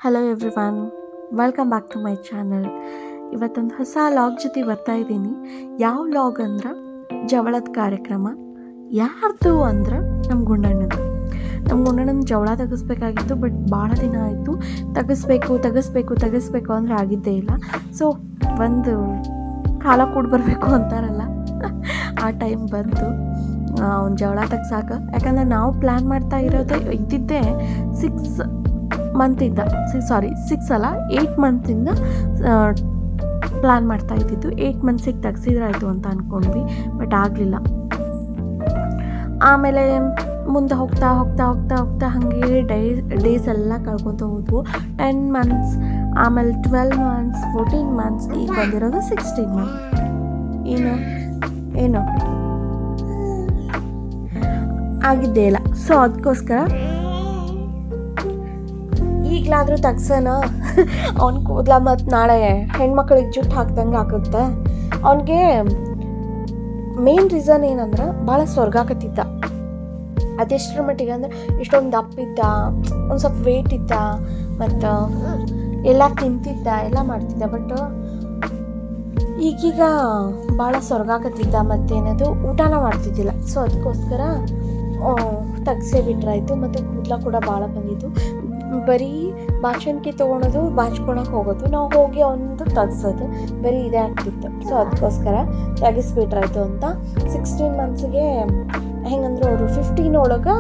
Hello everyone, welcome back to my channel. ಇವತ್ತೊಂದು ಹೊಸ log ಜೊತೆ ಬರ್ತಾ ಇದ್ದೀನಿ. ಯಾವ ಲಾಗ್ ಅಂದ್ರೆ ಜವಳದ ಕಾರ್ಯಕ್ರಮ. ಯಾರ್ದು ಅಂದ್ರೆ ನಮ್ಮ ಗುಂಡಣ್ಣನ ಜವಳ ತೆಗಿಸ್ಬೇಕಾಗಿತ್ತು. ಬಟ್ ಭಾಳ ದಿನ ಆಯಿತು, ತೆಗಿಸ್ಬೇಕು ಅಂದರೆ ಆಗಿದ್ದೇ ಇಲ್ಲ. ಸೊ ಒಂದು ಕಾಲ ಕೂಡ ಬರಬೇಕು ಅಂತಾರಲ್ಲ, ಆ ಟೈಮ್ ಬಂತು. ಅವ್ನು ಜವಳ ತೆಗ್ಸಾಕ. ಯಾಕಂದ್ರೆ ನಾವು ಪ್ಲ್ಯಾನ್ ಮಾಡ್ತಾ ಇದ್ದಿದ್ದೇ 8 ಮಂತಿಂದ ಪ್ಲ್ಯಾನ್ ಮಾಡ್ತಾ ಇದ್ದಿದ್ದು. 8 ಮಂತ್ಸಿಗೆ ತೆಗ್ಸಿದ್ರಾಯ್ತು ಅಂತ ಅಂದ್ಕೊಂಡ್ವಿ, ಬಟ್ ಆಗಲಿಲ್ಲ. ಆಮೇಲೆ ಮುಂದೆ ಹೋಗ್ತಾ ಹಾಗೆ ಡೇಸ್ ಎಲ್ಲ ಕಳ್ಕೊತ ಹೋದ್ವು. 10 ಮಂತ್ಸ್, ಆಮೇಲೆ 12 ಮಂತ್ಸ್, 14 ಮಂತ್ಸ್, ಈಗ ಬಂದಿರೋದು 16 ಮಂತ್ಸ್. ಏನು ಆಗಿದ್ದೇ ಇಲ್ಲ. ಸೊ ಅದಕ್ಕೋಸ್ಕರ ಈಗಲಾದರೂ ತಗ್ಸೋಣ. ಅವ್ನ ಕೂದಲ ಮತ್ತು ನಾಳೆ ಹೆಣ್ಮಕ್ಳಿಗೆ ಜುಟ್ಟು ಹಾಕ್ದಂಗೆ ಆಗುತ್ತೆ. ಅವನಿಗೆ ಮೇನ್ ರೀಸನ್ ಏನಂದ್ರೆ ಭಾಳ ಸ್ವರ್ಗಾಕತ್ತಿದ್ದ. ಅದೆಷ್ಟರ ಮಟ್ಟಿಗೆ ಅಂದ್ರೆ ಇಷ್ಟೊಂದು ದಪ್ಪ ಇದ್ದ, ಒಂದು ಸ್ವಲ್ಪ ವೇಟ್ ಇದ್ದ, ಮತ್ತು ಎಲ್ಲ ತಿಂತಿದ್ದ, ಎಲ್ಲ ಮಾಡ್ತಿದ್ದ. ಬಟ್ ಈಗೀಗ ಭಾಳ ಸ್ವರ್ಗಾಕತ್ತಿದ್ದ, ಮತ್ತೇನದು ಊಟನ ಮಾಡ್ತಿದ್ದಿಲ್ಲ. ಸೊ ಅದಕ್ಕೋಸ್ಕರ ತೆಗ್ಸೇ ಬಿಟ್ರಾಯ್ತು. ಮತ್ತು ಕೂದಲ ಕೂಡ ಭಾಳ ಬಂದಿದ್ದು. ಬರೀ ಭಾಷಣಿಕೆ ತೊಗೊಳೋದು, ಬಾಚ್ಕೊಳಕ್ಕೆ ಹೋಗೋದು, ನಾವು ಹೋಗಿ ಅವನದು ತೆಗ್ಸೋದು, ಬರೀ ಇದೇ ಆಗ್ತಿತ್ತು. ಸೊ ಅದಕ್ಕೋಸ್ಕರ ತೆಗಿಸ್ಬಿಟ್ರಾಯ್ತು ಅಂತ. 16 ಮಂತ್ಸಿಗೆ ಹೆಂಗಂದ್ರೆ ಅವರು 15 ಒಳಗೆ,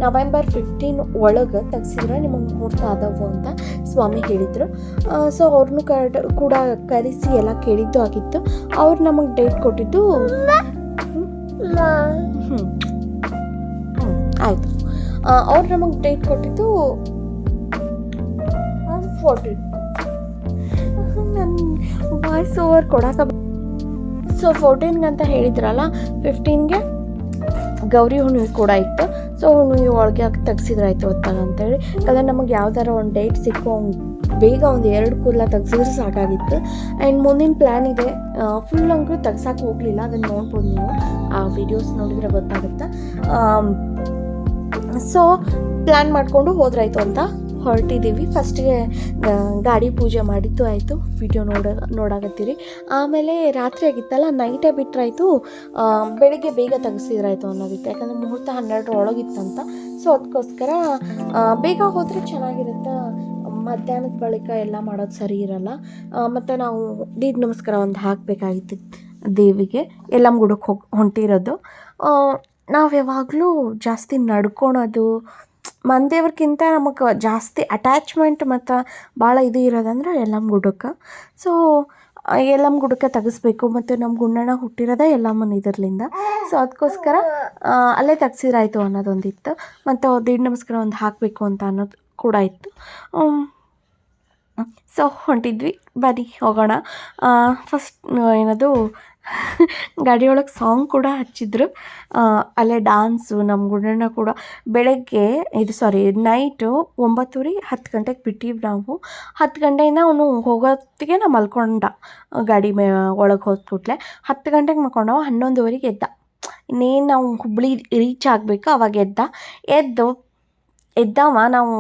ನವೆಂಬರ್ 15 ಒಳಗೆ ತೆಗ್ಸಿದ್ರೆ ನಿಮಗೆ ಮುಹೂರ್ತ ಆದವು ಅಂತ ಸ್ವಾಮಿ ಹೇಳಿದರು. ಸೊ ಅವ್ರನ್ನೂ ಕೂಡ ಕರೆಸಿ ಎಲ್ಲ ಕೇಳಿದ್ದು ಆಗಿತ್ತು. ಅವ್ರು ನಮಗೆ ಡೇಟ್ ಕೊಟ್ಟಿದ್ದು ಆಯಿತು. ಅವ್ರು ನಮಗೆ ಡೇಟ್ ಕೊಟ್ಟಿದ್ದು 14. ನನ್ನ ವಾಯ್ಸ್ ಓವರ್ ಕೊಡೋಕೆ. ಸೊ 14ಗೆ ಅಂತ ಹೇಳಿದ್ರಲ್ಲ, 15ಗೆ ಗೌರಿ ಹುಣ್ಣಿಮೆ ಕೂಡ ಇತ್ತು. ಸೊ ಹುಣ್ಣಿಮೆ ಒಳಗೆ ತೆಗ್ಸಿದ್ರಾಯ್ತು ಹೊತ್ತಾಗ ಅಂತೇಳಿ. ಯಾಕಂದರೆ ನಮಗೆ ಯಾವ್ದಾರ ಒಂದು ಡೇಟ್ ಸಿಕ್ಕೋ ಬೇಗ ಒಂದು 2 ಕೂದಲ ತೆಗ್ಸಿದ್ರೆ ಸಾಕಾಗಿತ್ತು. ಆ್ಯಂಡ್ ಮುಂದಿನ ಪ್ಲ್ಯಾನ್ ಇದೆ. ಫುಲ್ ಅಂಕರು ತೆಗ್ಸಕ್ಕೆ ಹೋಗಲಿಲ್ಲ, ಅದನ್ನು ನೋಡ್ಬೋದು ನೀವು, ಆ ವಿಡಿಯೋಸ್ ನೋಡಿದರೆ ಗೊತ್ತಾಗುತ್ತೆ. ಸೊ ಪ್ಲ್ಯಾನ್ ಮಾಡಿಕೊಂಡು ಹೋದ್ರಾಯ್ತು ಅಂತ ಹೊರಟಿದ್ದೀವಿ. ಫಸ್ಟಿಗೆ ಗಾಡಿ ಪೂಜೆ ಮಾಡಿದ್ದು ಆಯಿತು, ವಿಡಿಯೋ ನೋಡಾಕತ್ತೀರಿ. ಆಮೇಲೆ ರಾತ್ರಿ ಆಗಿತ್ತಲ್ಲ, ನೈಟೇ ಬಿಟ್ಟರಾಯ್ತು, ಬೆಳಿಗ್ಗೆ ಬೇಗ ತೆಗೆಸಿದ್ರಾಯ್ತು ಅನ್ನೋದಿತ್ತು. ಯಾಕಂದರೆ ಮುಹೂರ್ತ 12 ಒಳಗಿತ್ತಂತ. ಸೊ ಅದಕ್ಕೋಸ್ಕರ ಬೇಗ ಹೋದರೆ ಚೆನ್ನಾಗಿರುತ್ತೆ. ಮಧ್ಯಾಹ್ನದ ಬಳಿಕ ಎಲ್ಲ ಮಾಡೋದು ಸರಿ ಇರಲ್ಲ. ಮತ್ತು ನಾವು ದೀಡ್ ನಮಸ್ಕಾರ ಒಂದು ಹಾಕಬೇಕಾಗಿತ್ತು ದೇವಿಗೆ. ಎಲ್ಲಮ್ಮ ಗುಡಕ್ಕೆ ಹೊಂಟಿರೋದು. ನಾವು ಯಾವಾಗಲೂ ಜಾಸ್ತಿ ನಡ್ಕೊಳೋದು, ಮನೆದೇವ್ರಿಗಿಂತ ನಮಗೆ ಜಾಸ್ತಿ ಅಟ್ಯಾಚ್ಮೆಂಟ್ ಮತ್ತು ಭಾಳ ಇದು ಇರೋದಂದ್ರೆ ಯಲ್ಲಮ್ಮ ಗುಡ್ಡಕ್ಕೆ. ಸೊ ಯಲ್ಲಮ್ಮ ಗುಡ್ಡಕ್ಕೆ ತೆಗಿಸ್ಬೇಕು. ಮತ್ತು ನಮ್ಮ ಗುಂಡಣ್ಣ ಹುಟ್ಟಿರೋದೇ ಯಲ್ಲಮ್ಮನ ಇದರ್ಲಿಂದ. ಸೊ ಅದಕ್ಕೋಸ್ಕರ ಅಲ್ಲೇ ತೆಗ್ಸಿದ್ರಾಯ್ತು ಅನ್ನೋದೊಂದಿತ್ತು. ಮತ್ತು ದೀಡ್ ನಮಸ್ಕಾರ ಒಂದು ಹಾಕಬೇಕು ಅಂತ ಅನ್ನೋದು ಕೂಡ ಇತ್ತು. ಸೊ ಹೊಂಟಿದ್ವಿ, ಬನ್ನಿ ಹೋಗೋಣ. ಫಸ್ಟ್ ಏನದು ಗಾಡಿಯೊಳಗೆ ಸಾಂಗ್ ಕೂಡ ಹಚ್ಚಿದ್ರು. ಅಲ್ಲೇ ಡ್ಯಾನ್ಸು. ನಮ್ಮ ಗುಂಡಣ್ಣ ಕೂಡ ಬೆಳಗ್ಗೆ ನೈಟು 9:30 10 ಗಂಟೆಗೆ ಬಿಟ್ಟಿವಿ ನಾವು. 10 ಗಂಟೆಯಿಂದ ಅವನು ಹೋಗೋತ್ತಿಗೆ ನಾವು ಮಲ್ಕೊಂಡ. ಗಾಡಿ ಒಳಗೆ ಹೋದ ಕೂಡಲೇ 10 ಗಂಟೆಗೆ ಮಲ್ಕೊಂಡವ. 11:30ಗೆ ಎದ್ದ. ಇನ್ನೇನು ನಾವು ಹುಬ್ಳಿ ರೀಚ್ ಆಗಬೇಕು, ಅವಾಗ ಎದ್ದವ. ನಾವು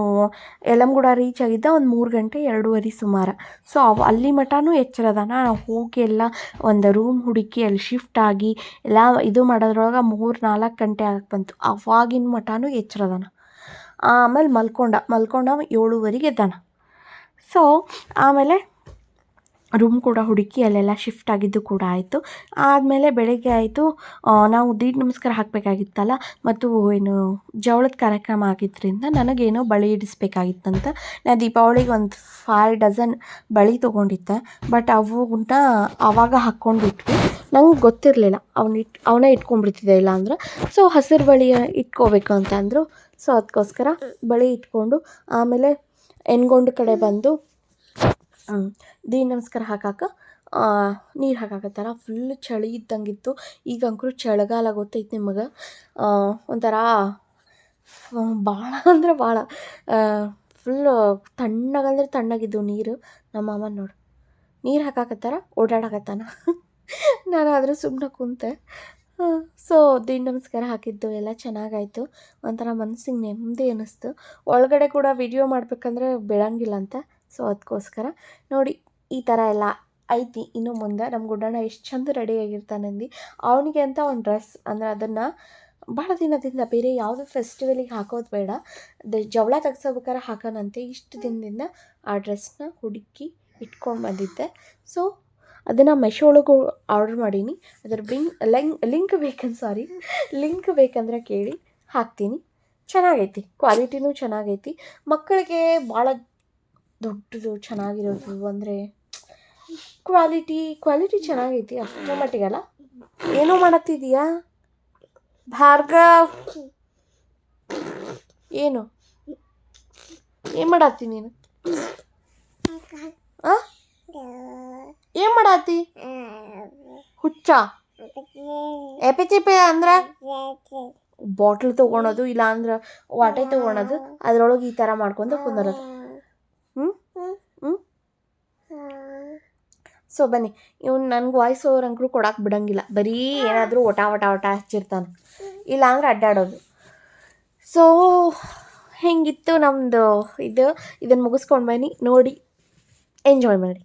ಯಲ್ಲಮ್ಮಗುಡ ರೀಚ್ ಆಗಿದ್ದ ಒಂದು 3 ಗಂಟೆ 2:30 ಸುಮಾರು. ಸೊ ಅಲ್ಲಿ ಮಟನೂ ಎಚ್ಚರದಾನ. ನಾವು ಹೋಗಿ ಎಲ್ಲ ಒಂದು ರೂಮ್ ಹುಡುಕಿ ಅಲ್ಲಿ ಶಿಫ್ಟ್ ಆಗಿ ಎಲ್ಲ ಇದು ಮಾಡೋದ್ರೊಳಗೆ 3-4 ಗಂಟೆ ಆಗಕ್ಕೆ ಬಂತು. ಅವಾಗಿನ ಮಟನೂ ಎಚ್ಚರದಾನ. ಆಮೇಲೆ ಮಲ್ಕೊಂಡ 7:30ಗೆ ಎದ್ದಾನ. ಸೊ ಆಮೇಲೆ ರೂಮ್ ಕೂಡ ಹುಡುಕಿ ಅಲ್ಲೆಲ್ಲ ಶಿಫ್ಟ್ ಆಗಿದ್ದು ಕೂಡ ಆಯಿತು. ಆದಮೇಲೆ ಬೆಳಗ್ಗೆ ಆಯಿತು. ನಾವು ದೀಡ್ ನಮಸ್ಕಾರ ಹಾಕಬೇಕಾಗಿತ್ತಲ್ಲ, ಮತ್ತು ಏನು ಜವಳದ ಕಾರ್ಯಕ್ರಮ ಆಗಿದ್ದರಿಂದ ನನಗೇನೋ ಬಳೆ ಇಡಿಸ್ಬೇಕಾಗಿತ್ತಂತ. ನಾನು ದೀಪಾವಳಿಗೆ ಒಂದು 5 ಡಜನ್ ಬಳೆ ತೊಗೊಂಡಿದ್ದೆ. ಬಟ್ ಅವನ್ನ ಆವಾಗ ಹಾಕ್ಕೊಂಡ್ಬಿಟ್ವಿ. ನಂಗೆ ಗೊತ್ತಿರಲಿಲ್ಲ. ಅವನೇ ಇಟ್ಕೊಂಡ್ಬಿಡ್ತಿದ್ದೆ ಇಲ್ಲ ಅಂದ್ರೆ. ಸೊ ಹಸಿರು ಬಳೆ ಇಟ್ಕೋಬೇಕು ಅಂತ ಅಂದರು. ಸೊ ಅದಕ್ಕೋಸ್ಕರ ಬಳೆ ಇಟ್ಕೊಂಡು ಆಮೇಲೆ ಎನ್ಗೊಂಡು ಕಡೆ ಬಂದು ದೀಡ್ ನಮಸ್ಕಾರ ಹಾಕಕ್ಕೆ ನೀರು ಹಾಕಾಕತ್ತಾರ. ಫುಲ್ ಚಳಿ ಇದ್ದಂಗಿತ್ತು. ಈಗ ಅಂಕರು ಚಳಿಗಾಲ ಗೊತ್ತೈತೆ ನಿಮಗೆ. ಒಂಥರ ಭಾಳ ಅಂದರೆ ಭಾಳ ಫುಲ್ಲು ತಣ್ಣಗಂದ್ರೆ ತಣ್ಣಗಿದ್ದು ನೀರು. ನಮ್ಮ ಮಾಮ ನೋಡು ನೀರು ಹಾಕಾಕತ್ತಾರ, ಓಡಾಡಕತ್ತಾನ. ನಾನು ಆದರೂ ಸುಮ್ಮನೆ ಕುಂತೆ. ಸೊ ದೀಡ್ ನಮಸ್ಕಾರ ಹಾಕಿದ್ದು ಎಲ್ಲ ಚೆನ್ನಾಗಾಯಿತು. ಒಂಥರ ಮನಸ್ಸಿಗೆ ನೆಮ್ಮದಿ ಅನ್ನಿಸ್ತು. ಒಳಗಡೆ ಕೂಡ ವಿಡಿಯೋ ಮಾಡಬೇಕಂದ್ರೆ ಬಿಡಂಗಿಲ್ಲ ಅಂತ. ಸೊ ಅದಕ್ಕೋಸ್ಕರ ನೋಡಿ ಈ ಥರ ಎಲ್ಲ ಐತಿ. ಇನ್ನು ಮುಂದೆ ನಮ್ಮ ಗುಡ್ಡಣ್ಣ ಎಷ್ಟು ಚಂದ ರೆಡಿಯಾಗಿರ್ತಾನಂದು. ಅವನಿಗೆ ಅಂತ ಒಂದು ಡ್ರೆಸ್ ಅಂದರೆ ಅದನ್ನು ಭಾಳ ದಿನದಿಂದ ಬೇರೆ ಯಾವುದೋ ಫೆಸ್ಟಿವಲಿಗೆ ಹಾಕೋದು ಬೇಡ, ಜವಳ ತೆಗ್ಸೋಬೇಕಾರೆ ಹಾಕೋಣಂತೆ. ಇಷ್ಟು ದಿನದಿಂದ ಆ ಡ್ರೆಸ್ನ ಹುಡುಕಿ ಇಟ್ಕೊಂಡು ಬಂದಿದ್ದೆ. ಸೊ ಅದನ್ನು ಮೆಶೋ ಒಳಗೂ ಆರ್ಡ್ರ್ ಮಾಡೀನಿ. ಅದರ ಲಿಂಕ್ ಬೇಕಂದ್ರೆ ಕೇಳಿ, ಹಾಕ್ತೀನಿ. ಚೆನ್ನಾಗೈತಿ, ಕ್ವಾಲಿಟಿನೂ ಚೆನ್ನಾಗೈತಿ. ಮಕ್ಕಳಿಗೆ ಭಾಳ ದೊಡ್ಡದು ಚೆನ್ನಾಗಿರೋದು ಅಂದರೆ ಕ್ವಾಲಿಟಿ ಚೆನ್ನಾಗೈತಿ. ಅಷ್ಟರ ಮಟ್ಟಿಗಲ್ಲ. ಏನೋ ಮಾಡತ್ತಿದೀಯಾ ಭಾರ್ಗವ್? ಏನು ಮಾಡತ್ತಿ ನೀನು? ಏನು ಮಾಡತ್ತಿ? ಹುಚ್ಚ ಎಪಿಚಿಪಿ ಅಂದ್ರೆ ಬಾಟ್ಲ್ ತೊಗೊಳೋದು, ಇಲ್ಲ ಅಂದ್ರೆ ವಾಟೆ ತೊಗೊಳೋದು, ಅದ್ರೊಳಗೆ ಈ ಥರ ಮಾಡ್ಕೊಂಡು ಕುಂದರೋದು. ಸೊ ಬನ್ನಿ, ಇವ್ನು ನನಗೆ ವಾಯ್ಸ್ ಓವರ್ ಅಂಕರು ಕೊಡಕ್ಕೆ ಬಿಡಂಗಿಲ್ಲ. ಬರೀ ಏನಾದರೂ ಒಟ ಹಚ್ಚಿರ್ತಾನೆ, ಇಲ್ಲ ಅಂದ್ರೆ ಅಡ್ಡಾಡೋದು. ಸೊ ಹೆಂಗಿತ್ತು ನಮ್ಮದು ಇದನ್ನು ಮುಗಿಸ್ಕೊಂಡು ಬನ್ನಿ, ನೋಡಿ ಎಂಜಾಯ್ ಮಾಡಿ.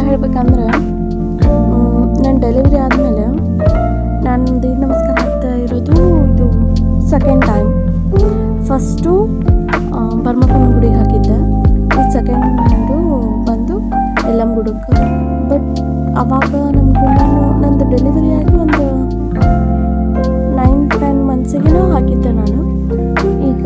ಹೇಳ್ಬೇಕಂದ್ರೆ ನನ್ನ ಡೆಲಿವರಿ ಆದಮೇಲೆ ನಾನು ದೀಡ್ ನಮಸ್ಕಾರ ಹಾಕ್ತಾ ಇರೋದು ಇದು ಸೆಕೆಂಡ್ ಟೈಮ್. ಫಸ್ಟು ಬರ್ಮಪ್ಪನ ಗುಡಿಗೆ ಹಾಕಿದ್ದೆ, ಇದು ಸೆಕೆಂಡು ಬಂದು ಯಲ್ಲಮ್ಮ ಗುಡಕ್ಕೆ. ಬಟ್ ಆವಾಗ ನಂದು ಡೆಲಿವರಿ ಆಗಿ ಒಂದು 9-10 ಮಂತ್ಸಿಗೆ ಹಾಕಿದ್ದೆ ನಾನು. ಈಗ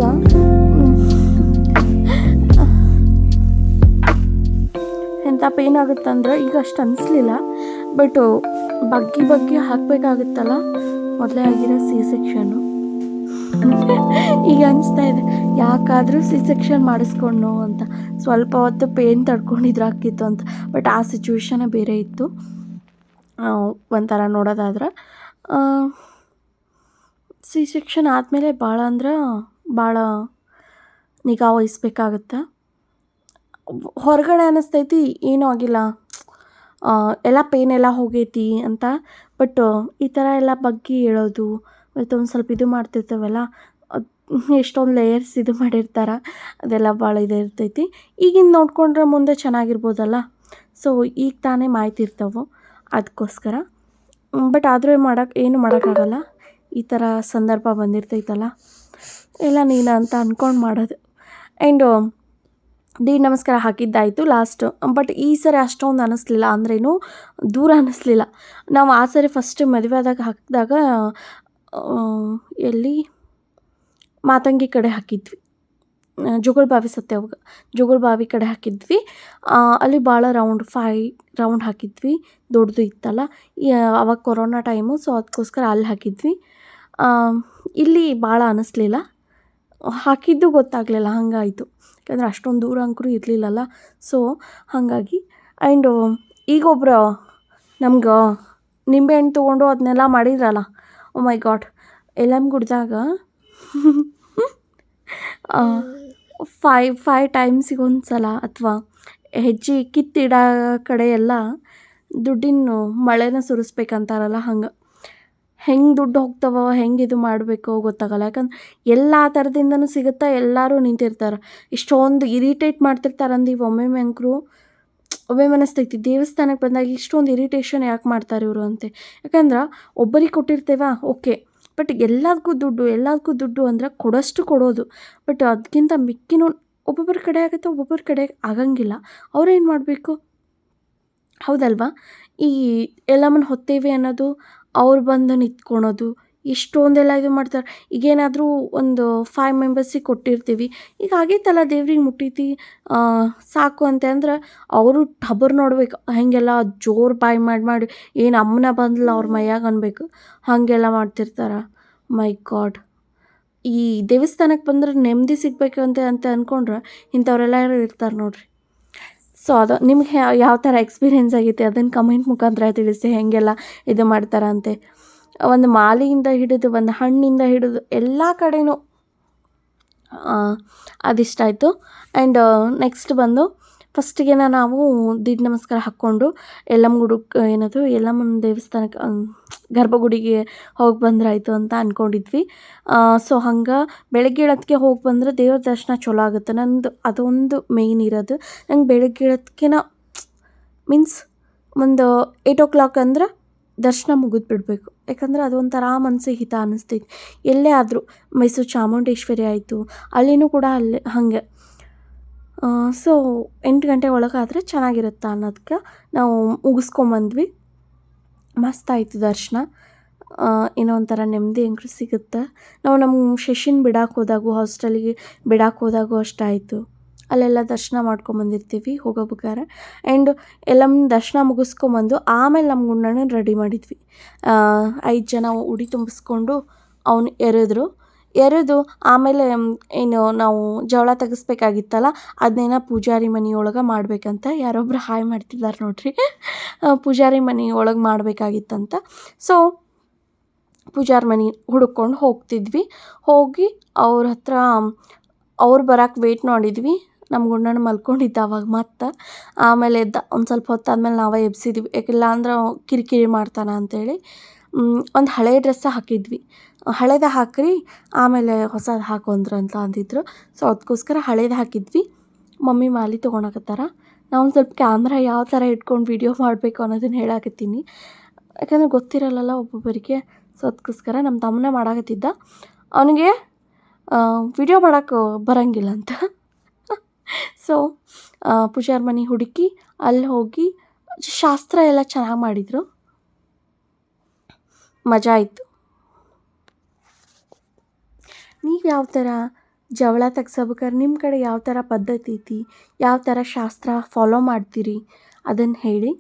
ಎಂಥ ಪೇನ್ ಆಗುತ್ತಂದ್ರೆ ಈಗ ಅಷ್ಟು ಅನಿಸ್ಲಿಲ್ಲ, ಬಟ್ ಬಗ್ಗಿ ಹಾಕಬೇಕಾಗುತ್ತಲ್ಲ, ಮೊದಲೇ ಆಗಿರೋ C-ಸೆಕ್ಷನ್ನು. ಈಗ ಅನಿಸ್ತಾ ಇದೆ ಯಾಕಾದರೂ C-ಸೆಕ್ಷನ್ ಮಾಡಿಸ್ಕೊಂಡು ಅಂತ. ಸ್ವಲ್ಪ ಹೊತ್ತು ಪೇನ್ ತಡ್ಕೊಂಡಿದ್ರೆ ಆಗ್ತಿತ್ತು ಅಂತ, ಬಟ್ ಆ ಸಿಚುವೇಶನೇ ಬೇರೆ ಇತ್ತು. ಒಂಥರ ನೋಡೋದಾದ್ರೆ C-ಸೆಕ್ಷನ್ ಆದಮೇಲೆ ಭಾಳ ನಿಗಾ ವಹಿಸ್ಬೇಕಾಗತ್ತೆ. ಹೊರಗಡೆ ಅನ್ನಿಸ್ತೈತಿ ಏನೂ ಆಗಿಲ್ಲ, ಎಲ್ಲ ಪೇನ್ ಎಲ್ಲ ಹೋಗೈತಿ ಅಂತ. ಬಟ್ ಈ ಥರ ಎಲ್ಲ ಬಗ್ಗಿ ಹೇಳೋದು ಮತ್ತು ಒಂದು ಸ್ವಲ್ಪ ಇದು ಮಾಡ್ತಿರ್ತೇವಲ್ಲ, ಎಷ್ಟೊಂದು ಲೇಯರ್ಸ್ ಇದು ಮಾಡಿರ್ತಾರೆ, ಅದೆಲ್ಲ ಭಾಳ ಇರ್ತೈತಿ. ಈಗಿನ ನೋಡಿಕೊಂಡ್ರೆ ಮುಂದೆ ಚೆನ್ನಾಗಿರ್ಬೋದಲ್ಲ. ಸೊ ಈಗ ತಾನೇ ಮಾಯ್ತಿರ್ತವೆ, ಅದಕ್ಕೋಸ್ಕರ. ಬಟ್ ಆದರೂ ಏನು ಮಾಡೋಕ್ಕಾಗಲ್ಲ, ಈ ಥರ ಸಂದರ್ಭ ಬಂದಿರ್ತೈತಲ್ಲ, ಎಲ್ಲ ನೀನು ಅಂತ ಅಂದ್ಕೊಂಡು ಮಾಡೋದು. ಆ್ಯಂಡ್ ದೀಡ್ ನಮಸ್ಕಾರ ಹಾಕಿದ್ದಾಯಿತು ಲಾಸ್ಟು. ಬಟ್ ಈ ಸರಿ ಅಷ್ಟೊಂದು ಅನ್ನಿಸ್ಲಿಲ್ಲ, ಅಂದ್ರೇನು ದೂರ ಅನ್ನಿಸ್ಲಿಲ್ಲ. ನಾವು ಆ ಸರಿ ಫಸ್ಟ್ ಮದುವೆ ಆದಾಗ ಹಾಕಿದಾಗ ಎಲ್ಲಿ ಮಾತಂಗಿ ಕಡೆ ಹಾಕಿದ್ವಿ, ಜೋಗುಳಬಾವಿ ಸತ್ಯವಾಗ ಜೋಗುಳಬಾವಿ ಕಡೆ ಹಾಕಿದ್ವಿ. ಅಲ್ಲಿ ಭಾಳ ರೌಂಡ್ 5 ರೌಂಡ್ ಹಾಕಿದ್ವಿ, ದೊಡ್ಡದು ಇತ್ತಲ್ಲ. ಅವಾಗ ಕೊರೋನಾ ಟೈಮು, ಸೊ ಅದಕ್ಕೋಸ್ಕರ ಅಲ್ಲಿ ಹಾಕಿದ್ವಿ. ಇಲ್ಲಿ ಭಾಳ ಅನ್ನಿಸ್ಲಿಲ್ಲ, ಹಾಕಿದ್ದು ಗೊತ್ತಾಗಲಿಲ್ಲ, ಹಾಗಾಯಿತು. ಯಾಕಂದರೆ ಅಷ್ಟೊಂದು ದೂರ ಅಂಕರೂ ಇರಲಿಲ್ಲಲ್ಲ, ಸೊ ಹಾಗಾಗಿ. ಆ್ಯಂಡ್ ಈಗೊಬ್ರು ನಮ್ಗೆ ನಿಂಬೆಹಣ್ಣು ತೊಗೊಂಡು ಅದನ್ನೆಲ್ಲ ಮಾಡಿದ್ರಲ್ಲ, ಓ ಮೈ ಗಾಡ್. ಯಲ್ಲಮ್ಮಗುಡ್ದಾಗ 5 ಟೈಮ್ಸಿಗೆ ಒಂದು ಸಲ ಅಥವಾ ಹೆಜ್ಜೆ ಕಿತ್ತಿಡೋ ಕಡೆ ಎಲ್ಲ ದುಡ್ಡಿನ ಮಳೆನ ಸುರಿಸ್ಬೇಕಂತಾರಲ್ಲ, ಹಂಗೆ ಹೆಂಗೆ ದುಡ್ಡು ಹೋಗ್ತಾವೋ, ಹೆಂಗೆ ಇದು ಮಾಡಬೇಕೋ ಗೊತ್ತಾಗಲ್ಲ. ಯಾಕಂದ್ರೆ ಎಲ್ಲ ಥರದಿಂದನೂ ಸಿಗುತ್ತಾ, ಎಲ್ಲರೂ ನಿಂತಿರ್ತಾರೆ. ಇಷ್ಟೊಂದು ಇರಿಟೇಟ್ ಮಾಡ್ತಿರ್ತಾರಂದು ಒಮ್ಮೊಮ್ಮೆ ಅಂಕರು ಅನಿಸ್ತೈತಿ, ದೇವಸ್ಥಾನಕ್ಕೆ ಬಂದಾಗ ಇಷ್ಟೊಂದು ಇರಿಟೇಷನ್ ಯಾಕೆ ಮಾಡ್ತಾರೆ ಇವರು ಅಂತೆ. ಯಾಕಂದ್ರೆ ಒಬ್ಬರಿಗೆ ಕೊಟ್ಟಿರ್ತೇವಾ, ಓಕೆ, ಬಟ್ ಎಲ್ಲದಕ್ಕೂ ದುಡ್ಡು ಅಂದ್ರೆ ಕೊಡೋಷ್ಟು ಕೊಡೋದು. ಬಟ್ ಅದಕ್ಕಿಂತ ಮಿಕ್ಕಿನೂ ಒಬ್ಬೊಬ್ಬರ ಕಡೆ ಆಗುತ್ತೆ, ಒಬ್ಬೊಬ್ಬರ ಕಡೆ ಆಗಂಗಿಲ್ಲ. ಅವ್ರೇನು ಮಾಡಬೇಕು, ಹೌದಲ್ವಾ? ಈ ಎಲ್ಲಮ್ಮನ ಹೊತ್ತೇವೆ ಅನ್ನೋದು, ಅವ್ರು ಬಂದು ನಿಂತ್ಕೊಳೋದು, ಇಷ್ಟೊಂದೆಲ್ಲ ಇದು ಮಾಡ್ತಾರೆ. ಈಗೇನಾದರೂ ಒಂದು 5 ಮೆಂಬರ್ಸಿಗೆ ಕೊಟ್ಟಿರ್ತೀವಿ, ಈಗ ಆಗೈತಲ್ಲ ದೇವ್ರಿಗೆ ಮುಟ್ಟೈತಿ ಸಾಕು ಅಂತ ಅಂದ್ರೆ ಅವರು ಟಬರ್ ನೋಡ್ಬೇಕು, ಹಾಗೆಲ್ಲ ಜೋರು ಬಾಯಿ ಮಾಡಿ ಏನು ಅಮ್ಮನ ಬಂದ್ಲ ಅವ್ರ ಮೈಯಾಗ ಅನ್ಬೇಕು, ಹಾಗೆಲ್ಲ ಮಾಡ್ತಿರ್ತಾರೆ. ಮೈ ಗಾಡ್. ಈ ದೇವಸ್ಥಾನಕ್ಕೆ ಬಂದ್ರೆ ನೆಮ್ಮದಿ ಸಿಗಬೇಕು ಅಂತ ಅಂದ್ಕೊಂಡ್ರೆ ಇಂಥವ್ರೆಲ್ಲ ಇರ್ತಾರೆ ನೋಡ್ರಿ. ಸೊ ಅದು ನಿಮ್ಗೆ ಯಾವ ಥರ ಎಕ್ಸ್ಪೀರಿಯೆನ್ಸ್ ಆಗೈತೆ ಅದನ್ನು ಕಮೆಂಟ್ ಮುಖಾಂತರ ತಿಳಿಸಿ, ಹೇಗೆಲ್ಲ ಇದು ಮಾಡ್ತಾರಂತೆ. ಒಂದು ಮಾಲೆಯಿಂದ ಹಿಡಿದು, ಒಂದು ಹಣ್ಣಿಂದ ಹಿಡಿದು ಎಲ್ಲ ಕಡೆನೂ ಅದಿಷ್ಟ ಆಯಿತು. ಆ್ಯಂಡ್ ನೆಕ್ಸ್ಟ್ ಬಂದು ಫಸ್ಟಿಗೆ ನಾವು ದೀಡ್ ನಮಸ್ಕಾರ ಹಾಕ್ಕೊಂಡು ಯಲ್ಲಮ್ಮನ ದೇವಸ್ಥಾನಕ್ಕೆ ಗರ್ಭಗುಡಿಗೆ ಹೋಗಿ ಬಂದ್ರಾಯ್ತು ಅಂತ ಅಂದ್ಕೊಂಡಿದ್ವಿ. ಸೊ ಹಂಗೆ ಬೆಳಗ್ಗೆ ಏಳೋತ್ತಿಗೆ ಹೋಗಿ ಬಂದರೆ ದೇವ್ರ ದರ್ಶನ ಚಲೋ ಆಗುತ್ತೆ. ನಂದು ಅದೊಂದು ಮೇಯ್ನ್ ಇರೋದು. ನಂಗೆ ಬೆಳಗ್ಗೆ ಏಳೋತ್ತಿಗೆನ ಮೀನ್ಸ್ ಒಂದು 8 o'clock ಅಂದ್ರೆ ದರ್ಶನ ಮುಗಿದು ಬಿಡಬೇಕು. ಯಾಕಂದ್ರೆ ಅದೊಂಥರ ಮನಸ್ಸಿಗೆ ಹಿತ ಅನ್ನಿಸ್ತೈತಿ. ಎಲ್ಲೇ ಆದರೂ ಮೈಸೂರು ಚಾಮುಂಡೇಶ್ವರಿ ಆಯಿತು, ಅಲ್ಲಿನೂ ಕೂಡ ಅಲ್ಲೇ ಹಾಗೆ. ಸೊ 8 ಗಂಟೆ ಒಳಗಾದರೆ ಚೆನ್ನಾಗಿರುತ್ತೆ ಅನ್ನೋದಕ್ಕೆ ನಾವು ಮುಗಿಸ್ಕೊಂಬಂದ್ವಿ. ಮಸ್ತಾಯಿತು ದರ್ಶನ. ಏನೋ ಒಂಥರ ನೆಮ್ಮದಿ ಅಂಕರು ಸಿಗುತ್ತೆ. ನಾವು ನಮ್ಮ ಶಶಿನ ಬಿಡಕ್ಕೆ ಹೋದಾಗೂ, ಹಾಸ್ಟೆಲಿಗೆ ಬಿಡಕ್ಕೆ ಹೋದಾಗೂ ಅಷ್ಟಾಯಿತು. ಅಲ್ಲೆಲ್ಲ ದರ್ಶನ ಮಾಡ್ಕೊಂಬಂದಿರ್ತೀವಿ ಹೋಗೋಬೇಕಾರೆ. ಆ್ಯಂಡ್ ಎಲ್ಲಮ್ಮನ ದರ್ಶನ ಮುಗಿಸ್ಕೊಂಬಂದು ಆಮೇಲೆ ನಮ್ಮ ಗುಂಡಣ್ಣನ ರೆಡಿ ಮಾಡಿದ್ವಿ. 5 ಜನ ಉಡಿ ತುಂಬಿಸ್ಕೊಂಡು ಅವನು ಎರೆದು ಆಮೇಲೆ ಏನು ನಾವು ಜವಳ ತೆಗಿಸ್ಬೇಕಾಗಿತ್ತಲ್ಲ, ಅದನ್ನೇನೋ ಪೂಜಾರಿ ಮನೆಯೊಳಗೆ ಮಾಡಬೇಕಂತ ಯಾರೊಬ್ಬರು ಹಾಯ್ ಮಾಡ್ತಿದ್ದಾರೆ ನೋಡ್ರಿ. ಪೂಜಾರಿ ಮನೆಯೊಳಗೆ ಮಾಡಬೇಕಾಗಿತ್ತಂತ. ಸೊ ಪೂಜಾರಿ ಮನೆ ಹುಡುಕೊಂಡು ಹೋಗಿ ಅವ್ರ ಹತ್ರ ಅವ್ರು ಬರೋಕ್ಕೆ ವೆಯ್ಟ್ ಮಾಡಿದ್ವಿ. ನಮ್ಮ ಗುಂಡಣ್ಣ ಮಲ್ಕೊಂಡಿದ್ದ ಅವಾಗ. ಮತ್ತು ಆಮೇಲೆ ಎದ್ದ. ಒಂದು ಸ್ವಲ್ಪ ಹೊತ್ತಾದ್ಮೇಲೆ ನಾವೇ ಎಬ್ಸಿದ್ವಿ, ಯಾಕಿಲ್ಲ ಅಂದ್ರೆ ಕಿರಿಕಿರಿ ಮಾಡ್ತಾನೆ ಅಂತೇಳಿ. ಒಂದು ಹಳೆ ಡ್ರೆಸ್ಸ ಹಾಕಿದ್ವಿ. ಹಳೇದು ಹಾಕ್ರಿ, ಆಮೇಲೆ ಹೊಸದು ಹಾಕೊಂಡ್ರು ಅಂತ ಅಂದಿದ್ರು. ಸೊ ಅದಕ್ಕೋಸ್ಕರ ಹಳೇದು ಹಾಕಿದ್ವಿ. ಮಮ್ಮಿ ಮಾಲೆ ತೊಗೊಳಕತ್ತಾರ. ನಾವು ಒಂದು ಸ್ವಲ್ಪ ಕ್ಯಾಮ್ರಾ ಯಾವ ಥರ ಇಟ್ಕೊಂಡು ವೀಡಿಯೋ ಮಾಡಬೇಕು ಅನ್ನೋದನ್ನು ಹೇಳಾಕತ್ತೀನಿ. ಯಾಕಂದ್ರೆ ಗೊತ್ತಿರಲ್ಲಲ್ಲ ಒಬ್ಬೊಬ್ಬರಿಗೆ. ಸೊ ಅದಕ್ಕೋಸ್ಕರ ನಮ್ಮ ತಮ್ಮನೇ ಮಾಡಾಕತ್ತಿದ್ದ. ಅವನಿಗೆ ವಿಡಿಯೋ ಮಾಡೋಕ್ಕೆ ಬರೋಂಗಿಲ್ಲ ಅಂತ. ಸೊ ಪೂಜಾರಿ ಮನೆ ಹುಡುಕಿ ಅಲ್ಲಿ ಹೋಗಿ ಶಾಸ್ತ್ರ ಎಲ್ಲ ಚೆನ್ನಾಗಿ ಮಾಡಿದರು, ಮಜಾ ಆಯಿತು. ನೀವು ಯಾವ ಥರ ಜವಳ ತೆಗ್ಸಬೇಕಾದ್ರೆ ನಿಮ್ಮ ಕಡೆ ಯಾವ ಥರ ಪದ್ಧತಿ ಐತಿ, ಯಾವ ಥರ ಶಾಸ್ತ್ರ ಫಾಲೋ ಮಾಡ್ತೀರಿ ಅದನ್ನು ಹೇಳಿ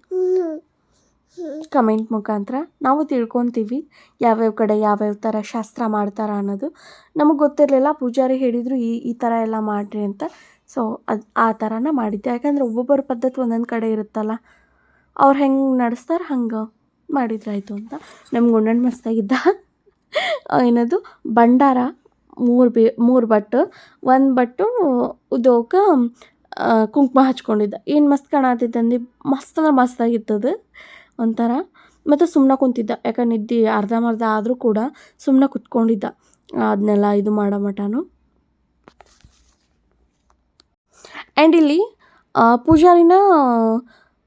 ಕಮೆಂಟ್ ಮುಖಾಂತರ. ನಾವು ತಿಳ್ಕೊತೀವಿ ಯಾವ್ಯಾವ ಕಡೆ ಯಾವ್ಯಾವ ಥರ ಶಾಸ್ತ್ರ ಮಾಡ್ತಾರೆ ಅನ್ನೋದು. ನಮಗೆ ಗೊತ್ತಿರಲಿಲ್ಲ, ಪೂಜಾರಿ ಹೇಳಿದರು ಈ ಥರ ಎಲ್ಲ ಮಾಡಿರಿ ಅಂತ. ಸೊ ಆ ಥರನ ಮಾಡಿದ್ದೆ. ಯಾಕಂದರೆ ಒಬ್ಬೊಬ್ಬರ ಪದ್ಧತಿ ಒಂದೊಂದು ಕಡೆ ಇರುತ್ತಲ್ಲ, ಅವ್ರು ಹೆಂಗೆ ನಡೆಸ್ತಾರೆ ಹಂಗೆ ಮಾಡಿದ್ರಾಯ್ತು ಅಂತ. ನಮ್ಮ ಗುಂಡಣ್ಣ ಮಸ್ತಾಗಿದ್ದ. ಏನದು ಭಂಡಾರ 3 ಬಟ್ಟು, 1 ಬಟ್ಟು ಉದೋಕೆ ಕುಂಕುಮ ಹಚ್ಕೊಂಡಿದ್ದ. ಏನು ಮಸ್ತ್ ಕಾಣತ್ತಿದ್ದಂದು, ಮಸ್ತ್ ಅಂದ್ರೆ ಮಸ್ತಾಗಿತ್ತದು ಒಂಥರ. ಮತ್ತು ಸುಮ್ಮನೆ ಕುಂತಿದ್ದ, ಯಾಕಂದ್ರೆ ನಿದ್ದೆ ಅರ್ಧಂಬರ್ಧ ಆದರೂ ಕೂಡ ಸುಮ್ಮನೆ ಕುತ್ಕೊಂಡಿದ್ದ ಅದನ್ನೆಲ್ಲ ಇದು ಮಾಡೋ ಮಟನು. ಆ್ಯಂಡ್ ಇಲ್ಲಿ ಪೂಜಾರಿನ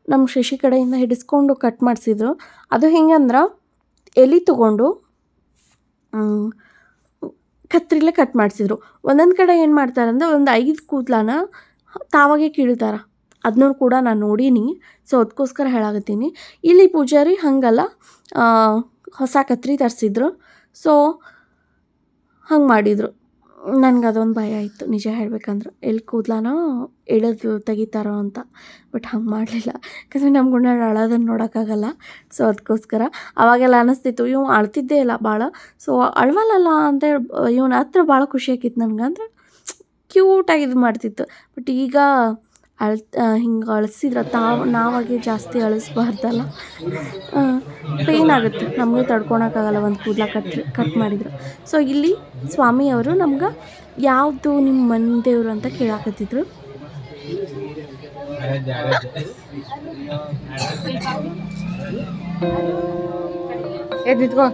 ನಮ್ಮ ಶಶಿ ಕಡೆಯಿಂದ ಹಿಡಿಸ್ಕೊಂಡು ಕಟ್ ಮಾಡಿಸಿದ್ರು. ಅದು ಹೆಂಗಂದ್ರೆ ಎಲೆ ತೊಗೊಂಡು ಕತ್ತರಿಲೇ ಕಟ್ ಮಾಡಿಸಿದ್ರು. ಒಂದೊಂದು ಕಡೆ ಏನು ಮಾಡ್ತಾರಂದ್ರೆ ಒಂದು 5 ಕೂದಲನ್ನ ತಾವಾಗೆ ಕೀಳ್ತಾರೆ. ಅದನ್ನೂ ಕೂಡ ನಾನು ನೋಡೀನಿ. ಸೊ ಅದಕ್ಕೋಸ್ಕರ ಹೇಳಾಕತ್ತೀನಿ. ಇಲ್ಲಿ ಪೂಜಾರಿ ಹಾಗಲ್ಲ, ಹೊಸ ಕತ್ರಿ ತರಿಸಿದ್ರು. ಸೊ ಹಂಗೆ ಮಾಡಿದರು. ನನಗೆ ಅದೊಂದು ಭಯ ಇತ್ತು ನಿಜ ಹೇಳ್ಬೇಕಂದ್ರೆ, ಎಲ್ಲಿ ಕೂದಲನೋ ಎಳೆದು ತೆಗಿತಾರೋ ಅಂತ. ಬಟ್ ಹಂಗೆ ಮಾಡಲಿಲ್ಲ, ಯಾಕಂದರೆ ನಮ್ಮ ಗುಂಡ ಅಳೋದನ್ನು ನೋಡೋಕ್ಕಾಗಲ್ಲ. ಸೊ ಅದಕ್ಕೋಸ್ಕರ ಅವಾಗೆಲ್ಲ ಅನ್ನಿಸ್ತಿತ್ತು ಇವು ಅಳ್ತಿದ್ದೇ ಇಲ್ಲ ಭಾಳ. ಸೊ ಅಳವಲ್ಲಲ್ಲ ಅಂತೇಳಿ ಇವನ ಹತ್ರ ಭಾಳ ಖುಷಿ ಆಕಿತ್ತು ನನಗೆ. ಅಂದರೆ ಕ್ಯೂಟಾಗಿ ಇದು ಮಾಡ್ತಿತ್ತು. ಬಟ್ ಈಗ ಹಿಂಗೆ ಅಳಿಸಿದ್ರೆ ನಾವಾಗೆ ಜಾಸ್ತಿ ಅಳಿಸ್ಬಾರ್ದಲ್ಲ, ಪೇಯ್ನ್ ಆಗುತ್ತೆ ನಮಗೆ, ತಡ್ಕೊಳಕ್ಕಾಗಲ್ಲ ಒಂದು ಕೂದಲ ಕಟ್ ಮಾಡಿದ್ರು. ಸೊ ಇಲ್ಲಿ ಸ್ವಾಮಿಯವರು ನಮ್ಗೆ ಯಾವುದು ನಿಮ್ಮ ಮನೆ ದೇವರು ಅಂತ ಕೇಳಾಕತ್ತಿದ್ರು. ಎದ್ದಿತ್ಕೋ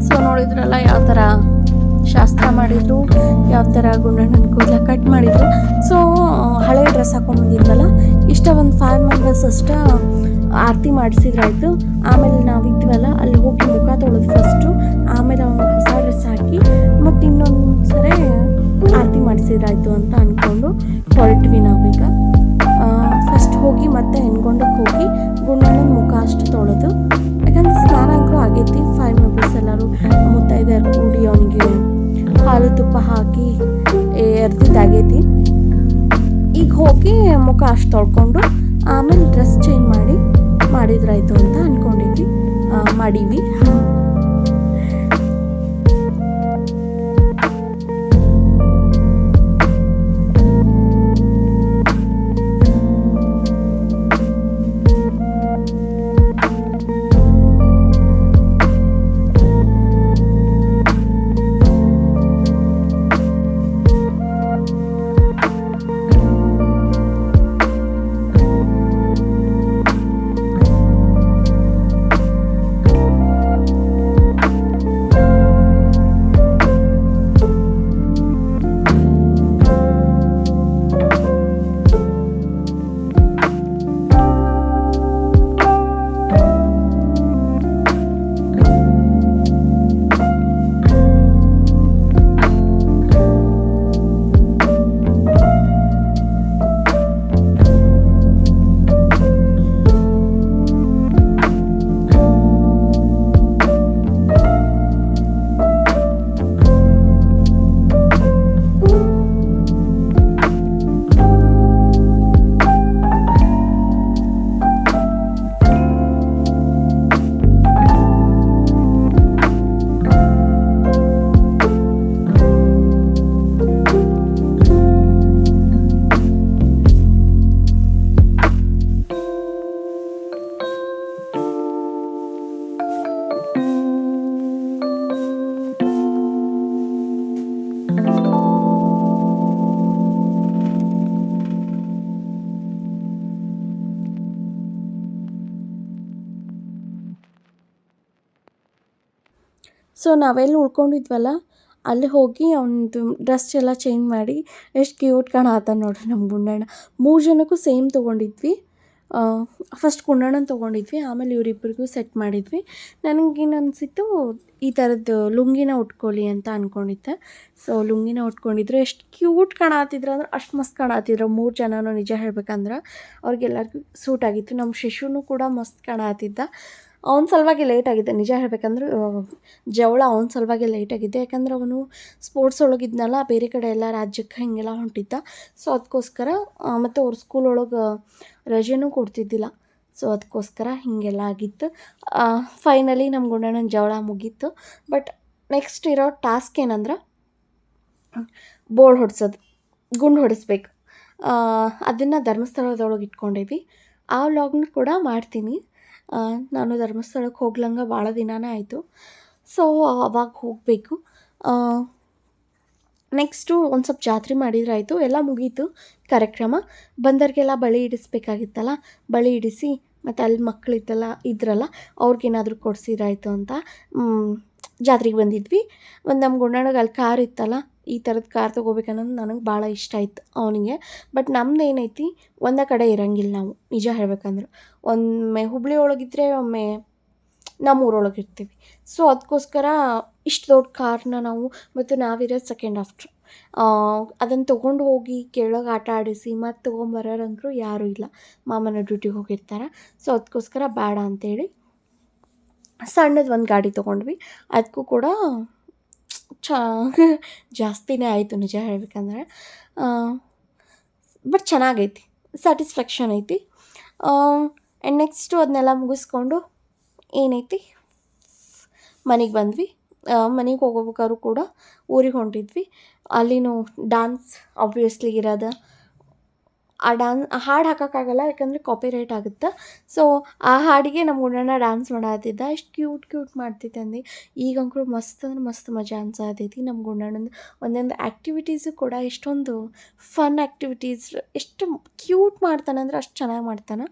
ಸೊ ನೋಡಿದ್ರಲ್ಲ ಯಾವ ಥರ ಶಾಸ್ತ್ರ ಮಾಡಿದ್ರು, ಯಾವ ಥರ ಗುಂಡಣ್ಣನ ಕೂದಲ ಕಟ್ ಮಾಡಿದ್ರು. ಸೊ ಹಳೆ ಡ್ರೆಸ್ ಹಾಕೊಂಡ್ಬಂದಿದ್ವಲ್ಲ, ಇಷ್ಟ ಒಂದು 5 ಮೆಂಬರ್ಸ್ ಅಷ್ಟ ಆರತಿ ಮಾಡಿಸಿದ್ರಾಯ್ತು. ಆಮೇಲೆ ನಾವಿದ್ವಲ್ಲ ಅಲ್ಲಿ ಹೋಗಿ ಮುಖ ತೊಳೆದು ಫಸ್ಟು, ಆಮೇಲೆ ಅವ್ನು ಹೊಸ ಡ್ರೆಸ್ ಹಾಕಿ ಮತ್ತು ಇನ್ನೊಂದು ಸರಿ ಆರತಿ ಮಾಡಿಸಿದ್ರಾಯ್ತು ಅಂತ ಅಂದ್ಕೊಂಡು ಹೊರಟ್ವಿ ನಾವೀಗ. ಫಸ್ಟ್ ಹೋಗಿ ಮತ್ತೆ ಹೆಣ್ಗೊಂಡಕ್ಕೆ ಹೋಗಿ ಗುಂಡಣ್ಣನ ಮುಖ ಅಷ್ಟು ತೊಳೆದು, ಯಾಕಂದ್ರೆ ಸ್ನಾನ ಅಂತೂ ಆಗೈತಿ. 5 ಮೆಂಬರ್ಸ್ ಎಲ್ಲರೂ ಮುತ್ತೈದೆಯರು ಕೂಡಿ ಅವನಿಗೆ ಹಾಲು ತುಪ್ಪ ಹಾಕಿ ಎರ್ದಿದ್ದಾಗೈತಿ. ಈಗ ಹೋಗಿ ಮುಖ ಅಷ್ಟು ತೊಳ್ಕೊಂಡು ಆಮೇಲೆ ಡ್ರೆಸ್ ಚೇಂಜ್ ಮಾಡಿದ್ರಾಯ್ತು ಅಂತ ಅಂದ್ಕೊಂಡಿದ್ವಿ, ಮಾಡೀವಿ. ಸೊ ನಾವೆಲ್ಲಿ ಉಳ್ಕೊಂಡಿದ್ವಲ್ಲ ಅಲ್ಲಿ ಹೋಗಿ ಅವನದು ಡ್ರೆಸ್ ಎಲ್ಲ ಚೇಂಜ್ ಮಾಡಿ ಎಷ್ಟು ಕ್ಯೂಟ್ ಕಾಣತ್ತಾನ ನೋಡ್ರಿ ನಮ್ಮ ಗುಂಡಣ್ಣ. 3 ಜನಕ್ಕೂ ಸೇಮ್ ತೊಗೊಂಡಿದ್ವಿ. ಫಸ್ಟ್ ಗುಂಡಣ್ಣನ ತೊಗೊಂಡಿದ್ವಿ, ಆಮೇಲೆ ಇವರಿಬ್ಬರಿಗೂ ಸೆಟ್ ಮಾಡಿದ್ವಿ. ನನಗೇನು ಅನಿಸಿತ್ತು, ಈ ಥರದ್ದು ಲುಂಗಿನ ಉಟ್ಕೊಳ್ಳಿ ಅಂತ ಅಂದ್ಕೊಂಡಿದ್ದೆ. ಸೊ ಲುಂಗಿನ ಉಟ್ಕೊಂಡಿದ್ರು. ಎಷ್ಟು ಕ್ಯೂಟ್ ಕಾಣತ್ತಿದ್ರು ಅಂದ್ರೆ ಅಷ್ಟು ಮಸ್ತ್ ಕಾಣತ್ತಿದ್ರು 3 ಜನನೂ. ನಿಜ ಹೇಳ್ಬೇಕಂದ್ರೆ ಅವ್ರಿಗೆಲ್ಲರಿಗೂ ಸೂಟ್ ಆಗಿತ್ತು. ನಮ್ಮ ಶಿಶುನೂ ಕೂಡ ಮಸ್ತ್ ಕಾಣತ್ತಿದ್ದ. ಅವನ ಸಲುವಾಗಿ ಲೇಟ್ ಆಗಿದೆ ನಿಜ ಹೇಳ್ಬೇಕಂದ್ರೆ. ಜವಳ ಅವನ ಸಲುವಾಗಿ ಲೇಟ್ ಆಗಿದೆ, ಯಾಕಂದ್ರೆ ಅವನು ಸ್ಪೋರ್ಟ್ಸ್ ಒಳಗಿದ್ನಲ್ಲ, ಬೇರೆ ಕಡೆ ಎಲ್ಲ ರಾಜ್ಯಕ್ಕೆ ಹೀಗೆಲ್ಲ ಹೊಂಟಿದ್ದ. ಸೊ ಅದಕ್ಕೋಸ್ಕರ ಮತ್ತು ಅವ್ರ ಸ್ಕೂಲ್ ಒಳಗೆ ರಜೆನೂ ಕೊಡ್ತಿದ್ದಿಲ್ಲ. ಸೊ ಅದಕ್ಕೋಸ್ಕರ ಹೀಗೆಲ್ಲ ಆಗಿತ್ತು. ಫೈನಲಿ ನಮ್ಮ ಗುಂಡಣ್ಣನ ಜವಳ ಮುಗೀತು. ಬಟ್ ನೆಕ್ಸ್ಟ್ ಇರೋ ಟಾಸ್ಕ್ ಏನಂದ್ರೆ ಬೋರ್ಡ್ ಹೊಡ್ಸೋದು, ಗುಂಡು ಹೊಡಿಸ್ಬೇಕು. ಅದನ್ನು ಧರ್ಮಸ್ಥಳದೊಳಗೆ ಇಟ್ಕೊಂಡಿದ್ವಿ. ಆ ವ್ಲಾಗ್ನ ಕೂಡ ಮಾಡ್ತೀನಿ. ನಾನು ಧರ್ಮಸ್ಥಳಕ್ಕೆ ಹೋಗ್ಲಂಗೆ ಭಾಳ ದಿನವೇ ಆಯಿತು. ಸೊ ಅವಾಗ ಹೋಗಬೇಕು. ನೆಕ್ಸ್ಟು ಒಂದು ಸ್ವಲ್ಪ ಜಾತ್ರೆ ಮಾಡಿದ್ರೆ ಆಯಿತು, ಎಲ್ಲ ಮುಗೀತು ಕಾರ್ಯಕ್ರಮ. ಬಂದವ್ರಿಗೆಲ್ಲ ಬಳಿ ಇಡಿಸ್ಬೇಕಾಗಿತ್ತಲ್ಲ, ಬಳಿ ಇಡಿಸಿ ಮತ್ತು ಅಲ್ಲಿ ಇದ್ರಲ್ಲ ಅವ್ರಿಗೇನಾದರೂ ಕೊಡಿಸಿದ್ರಾಯ್ತು ಅಂತ ಜಾತ್ರೆಗೆ ಬಂದಿದ್ವಿ. ಒಂದು ನಮ್ಮ ಗುಂಡಣ್ಣಗೆ ಅಲ್ಲಿ ಕಾರ್ ಇತ್ತಲ್ಲ, ಈ ಥರದ ಕಾರ್ ತೊಗೋಬೇಕನ್ನೋದು ನನಗೆ ಭಾಳ ಇಷ್ಟ ಆಯ್ತು ಅವನಿಗೆ. ಬಟ್ ನಮ್ದು ಏನೈತಿ, ಒಂದೇ ಕಡೆ ಇರೋಂಗಿಲ್ಲ ನಾವು ನಿಜ ಹೇಳ್ಬೇಕಂದ್ರೆ. ಒಮ್ಮೆ ಹುಬ್ಳಿ ಒಳಗಿದ್ರೆ ಒಮ್ಮೆ ನಮ್ಮೂರೊಳಗೆ ಇರ್ತೀವಿ. ಸೊ ಅದಕ್ಕೋಸ್ಕರ ಇಷ್ಟು ದೊಡ್ಡ ಕಾರ್ನ ನಾವು, ಮತ್ತು ನಾವಿರೋದು ಸೆಕೆಂಡ್ ಆಫ್ಟ್ರ್, ಅದನ್ನು ತೊಗೊಂಡು ಹೋಗಿ ಕೆಳಗೆ ಆಟ ಆಡಿಸಿ ಮತ್ತು ತೊಗೊಂಬರೋರಂತರೂ ಯಾರೂ ಇಲ್ಲ, ಮಾಮನ ಡ್ಯೂಟಿಗೆ ಹೋಗಿರ್ತಾರೆ. ಸೊ ಅದಕ್ಕೋಸ್ಕರ ಬೇಡ ಅಂಥೇಳಿ ಸಣ್ಣದು ಒಂದು ಗಾಡಿ ತೊಗೊಂಡ್ವಿ. ಅದಕ್ಕೂ ಕೂಡ ಜಾಸ್ತಿನೇ ಆಯಿತು ನಿಜ ಹೇಳ್ಬೇಕಂದ್ರೆ. ಬಟ್ ಚೆನ್ನಾಗೈತಿ, ಸ್ಯಾಟಿಸ್ಫ್ಯಾಕ್ಷನ್ ಐತಿ. ಆ್ಯಂಡ್ ನೆಕ್ಸ್ಟು ಅದನ್ನೆಲ್ಲ ಮುಗಿಸ್ಕೊಂಡು ಏನೈತಿ ಮನೆಗೆ ಬಂದ್ವಿ. ಮನೆಗೆ ಹೋಗೋಬೇಕಾದ್ರೂ ಕೂಡ ಊರಿಗೆ ಹೊಂಟಿದ್ವಿ. ಅಲ್ಲಿನೂ ಡ್ಯಾನ್ಸ್ ಆಬ್ವಿಯಸ್ಲಿ ಇರೋದು. ಆ ಹಾಡು ಹಾಕೋಕ್ಕಾಗಲ್ಲ, ಯಾಕಂದರೆ ಕಾಪಿರೈಟ್ ಆಗುತ್ತೆ. ಸೊ ಆ ಹಾಡಿಗೆ ನಮ್ಮ ಗುಂಡಣ್ಣ ಡ್ಯಾನ್ಸ್ ಮಾಡತ್ತಿದ್ದ. ಎಷ್ಟು ಕ್ಯೂಟ್ ಮಾಡ್ತಿದ್ದಂದು. ಈಗಂಕರು ಮಸ್ತ್ ಅಂದ್ರೆ ಮಸ್ತ್ ಮಜಾ ಅನ್ಸತೈತಿ ನಮ್ಮ ಗುಂಡಣ್ಣಂದು. ಒಂದೊಂದು ಆ್ಯಕ್ಟಿವಿಟೀಸು ಕೂಡ ಎಷ್ಟೊಂದು ಫನ್ ಆ್ಯಕ್ಟಿವಿಟೀಸ್, ಎಷ್ಟು ಕ್ಯೂಟ್ ಮಾಡ್ತಾನೆ ಅಂದ್ರೆ ಅಷ್ಟು ಚೆನ್ನಾಗಿ ಮಾಡ್ತಾನೆ.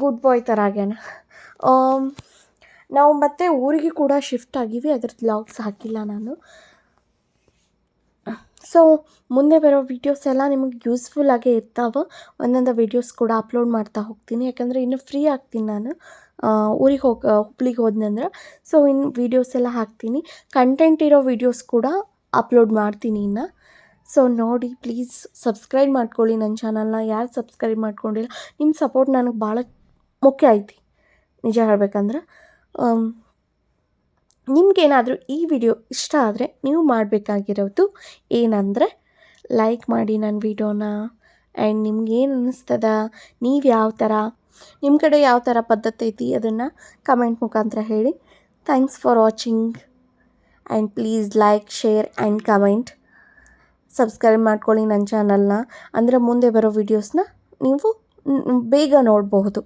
ಗುಡ್ ಬಾಯ್ ಥರ ಆಗ್ಯಾನ. ನಾವು ಮತ್ತೆ ಊರಿಗೆ ಕೂಡ ಶಿಫ್ಟ್ ಆಗಿವಿ, ಅದ್ರದ್ದು ವ್ಲಾಗ್ಸ್ ಹಾಕಿಲ್ಲ ನಾನು. ಸೊ ಮುಂದೆ ಬರೋ ವೀಡಿಯೋಸ್ ಎಲ್ಲ ನಿಮಗೆ ಯೂಸ್ಫುಲ್ಲಾಗೇ ಇರ್ತಾವೆ. ಒಂದೊಂದು ವೀಡಿಯೋಸ್ ಕೂಡ ಅಪ್ಲೋಡ್ ಮಾಡ್ತಾ ಹೋಗ್ತೀನಿ, ಯಾಕಂದರೆ ಇನ್ನು ಫ್ರೀ ಆಗ್ತೀನಿ ನಾನು ಊರಿಗೆ ಹುಬ್ಳಿಗೆ ಹೋದ್ನಂದ್ರೆ. ಸೊ ಇನ್ನು ವೀಡಿಯೋಸ್ ಎಲ್ಲ ಹಾಕ್ತೀನಿ, ಕಂಟೆಂಟ್ ಇರೋ ವೀಡಿಯೋಸ್ ಕೂಡ ಅಪ್ಲೋಡ್ ಮಾಡ್ತೀನಿ ಇನ್ನು. ಸೊ ನೋಡಿ, ಪ್ಲೀಸ್ ಸಬ್ಸ್ಕ್ರೈಬ್ ಮಾಡ್ಕೊಳ್ಳಿ ನನ್ನ ಚಾನಲ್ನ. ಯಾರು ಸಬ್ಸ್ಕ್ರೈಬ್ ಮಾಡ್ಕೊಂಡಿಲ್ಲ, ನಿಮ್ಮ ಸಪೋರ್ಟ್ ನನಗೆ ಭಾಳ ಮುಖ್ಯ ಐತಿ ನಿಜ ಹೇಳ್ಬೇಕಂದ್ರೆ. ನಿಮಗೇನಾದರೂ ಈ ವಿಡಿಯೋ ಇಷ್ಟ ಆದರೆ ನೀವು ಮಾಡಬೇಕಾಗಿರೋದು ಏನಂದರೆ ಲೈಕ್ ಮಾಡಿ ನನ್ನ ವಿಡಿಯೋನ. ಆ್ಯಂಡ್ ನಿಮ್ಗೇನು ಅನ್ನಿಸ್ತದ, ನೀವು ಯಾವ ಥರ, ನಿಮ್ಮ ಕಡೆ ಯಾವ ಥರ ಪದ್ಧತಿ ಐತಿ ಅದನ್ನು ಕಮೆಂಟ್ ಮುಖಾಂತರ ಹೇಳಿ. Thanks for watching and please like, share and comment. Subscribe ಮಾಡ್ಕೊಳ್ಳಿ ನನ್ನ ಚಾನಲ್ನ, ಅಂದರೆ ಮುಂದೆ ಬರೋ ವೀಡಿಯೋಸ್ನ ನೀವು ಬೇಗ ನೋಡಬಹುದು.